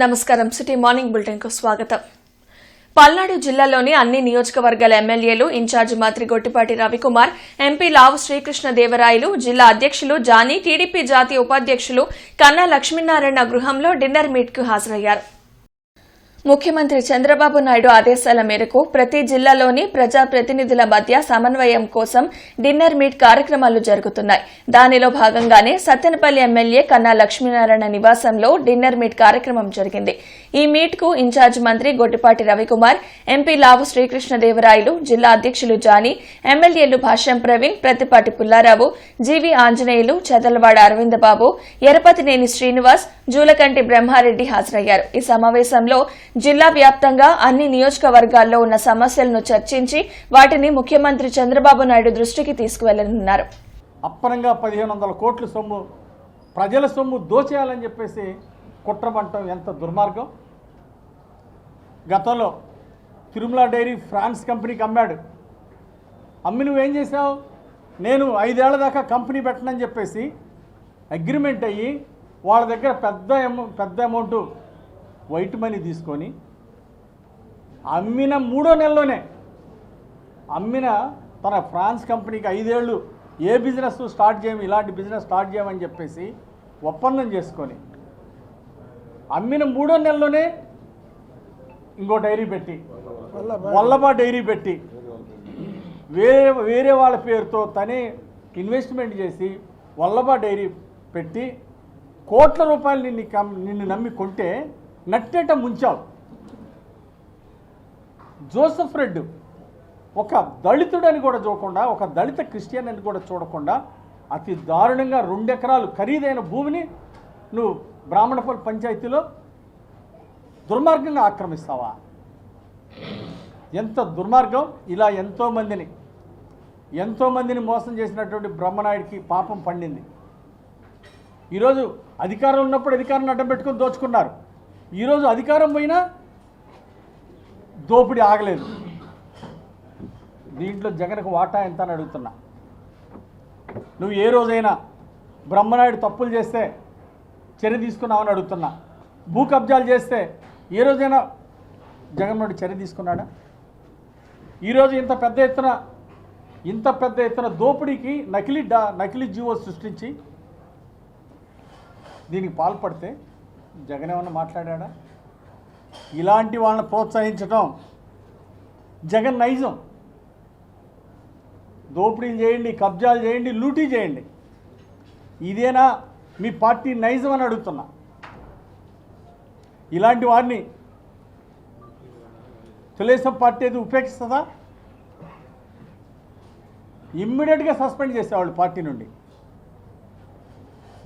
నమస్కారం. City morning bulletin కు స్వాగతం. పల్నాడు జిల్లాలోని అన్ని నియోజకవర్గాల ఎమ్మెల్యేలు, ఇన్ఛార్జి మంత్రి గొట్టిపాటి రవికుమార్, ఎంపీ లావు శ్రీకృష్ణదేవరాయలు, జిల్లా అధ్యక్షులు జానీ, టీడీపీ జాతీయ ఉపాధ్యక్షులు కన్నా లక్ష్మీనారాయణ గృహంలో డిన్నర్ మీట్ కు హాజరయ్యారు. ముఖ్యమంత్రి చంద్రబాబు నాయుడు ఆదేశాల మేరకు ప్రతి జిల్లాలోని ప్రజాప్రతినిధుల మధ్య సమన్వయం కోసం డిన్నర్ మీట్ కార్యక్రమాలు జరుగుతున్నాయి. దానిలో భాగంగానే సత్తెనపల్లి ఎమ్మెల్యే కన్నా లక్ష్మీనారాయణ నివాసంలో డిన్నర్ మీట్ కార్యక్రమం జరిగింది. ఈ మీట్ కు ఇన్ఛార్జి మంత్రి గొట్టిపాటి రవికుమార్, ఎంపీ లావు శ్రీకృష్ణదేవరాయలు, జిల్లా అధ్యక్షులు జానీ, ఎమ్మెల్యేలు భాష్యం ప్రవీణ్, ప్రతిపాటి పుల్లారావు, జీవీ ఆంజనేయులు, చదలవాడ అరవిందబాబు, ఎరపతినేని శ్రీనివాస్, జూలకంటి బ్రహ్మారెడ్డి హాజరయ్యారు. ఈ సమావేశంలో జిల్లా వ్యాప్తంగా అన్ని నియోజకవర్గాల్లో ఉన్న సమస్యలను చర్చించి వాటిని ముఖ్యమంత్రి చంద్రబాబు నాయుడు దృష్టికి తీసుకువెళ్లనున్నారు. అప్పనంగా 1500 కోట్ల సొమ్ము, ప్రజల సొమ్ము దోచేయాలని చెప్పేసి కుట్రమంటం ఎంత దుర్మార్గం. గతంలో తిరుమల డైరీ ఫ్రాన్స్ కంపెనీకి అమ్మాడు. అమ్మి నువ్వేం చేసావు? నేను 5 ఏళ్ల దాకా కంపెనీ పెట్టనని చెప్పేసి అగ్రిమెంట్ అయ్యి వాళ్ళ దగ్గర పెద్ద అమౌంట్ వైట్ మనీ తీసుకొని అమ్మిన 3వ నెలలోనే అమ్మిన తన ఫ్రాన్స్ కంపెనీకి 5 ఏళ్ళు ఏ బిజినెస్ స్టార్ట్ చేయము, ఇలాంటి బిజినెస్ స్టార్ట్ చేయమని చెప్పేసి ఒప్పందం చేసుకొని అమ్మిన 3వ నెలలోనే ఇంకో డైరీ పెట్టి, వల్లభా డైరీ పెట్టి వేరే వాళ్ళ పేరుతో తనే ఇన్వెస్ట్మెంట్ చేసి వల్లభా డైరీ పెట్టి కోట్ల రూపాయలు నిన్ను నమ్మి కొంటే నట్టేట ముంచావు. జోసెఫ్ రెడ్డి ఒక దళితుడని కూడా చూడకుండా, ఒక దళిత క్రిస్టియన్ అని కూడా చూడకుండా అతి దారుణంగా 2 ఎకరాలు ఖరీదైన భూమిని నువ్వు బ్రాహ్మణపల్లి పంచాయతీలో దుర్మార్గంగా ఆక్రమిస్తావా? ఎంత దుర్మార్గం. ఇలా ఎంతోమందిని మోసం చేసినటువంటి బ్రహ్మనాయుడికి పాపం పండింది. ఈరోజు అధికారం ఉన్నప్పుడు అధికారాన్ని అడ్డం పెట్టుకొని దోచుకున్నారు. ఈరోజు అధికారం పోయినా దోపిడీ ఆగలేదు. దీంట్లో జగన్కు వాటా ఎంత అని అడుగుతున్నా. నువ్వు ఏ రోజైనా బ్రహ్మనాయుడు తప్పులు చేస్తే చర్య తీసుకున్నావని అడుగుతున్నా. భూ కబ్జాలు చేస్తే ఏ రోజైనా జగన్మోహన్ చర్య తీసుకున్నాడా? ఈరోజు ఇంత పెద్ద ఎత్తున దోపిడీకి నకిలీ జీవో సృష్టించి దీనికి పాల్పడితే జగన్ ఏమన్నా మాట్లాడా? ఇలాంటి వాళ్ళని ప్రోత్సహించడం జగన్ నైజం. దోపిడీలు చేయండి, కబ్జాలు చేయండి, లూటీ చేయండి. ఇదేనా మీ పార్టీ నైజం అని అడుగుతున్నా. ఇలాంటి వారిని తెలుగుదేశం పార్టీ అయితే ఉపేక్షిస్తుందా? ఇమ్మీడియట్గా సస్పెండ్ చేసేవాళ్ళు పార్టీ నుండి.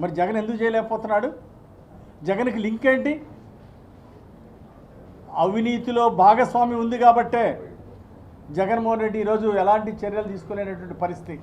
మరి జగన్ ఎందుకు చేయలేకపోతున్నాడు? జగన్కి లింక్ ఏంటి? అవినీతిలో భాగస్వామి ఉంది కాబట్టే జగన్మోహన్ రెడ్డి ఈరోజు ఎలాంటి చర్యలు తీసుకోలేనటువంటి పరిస్థితి.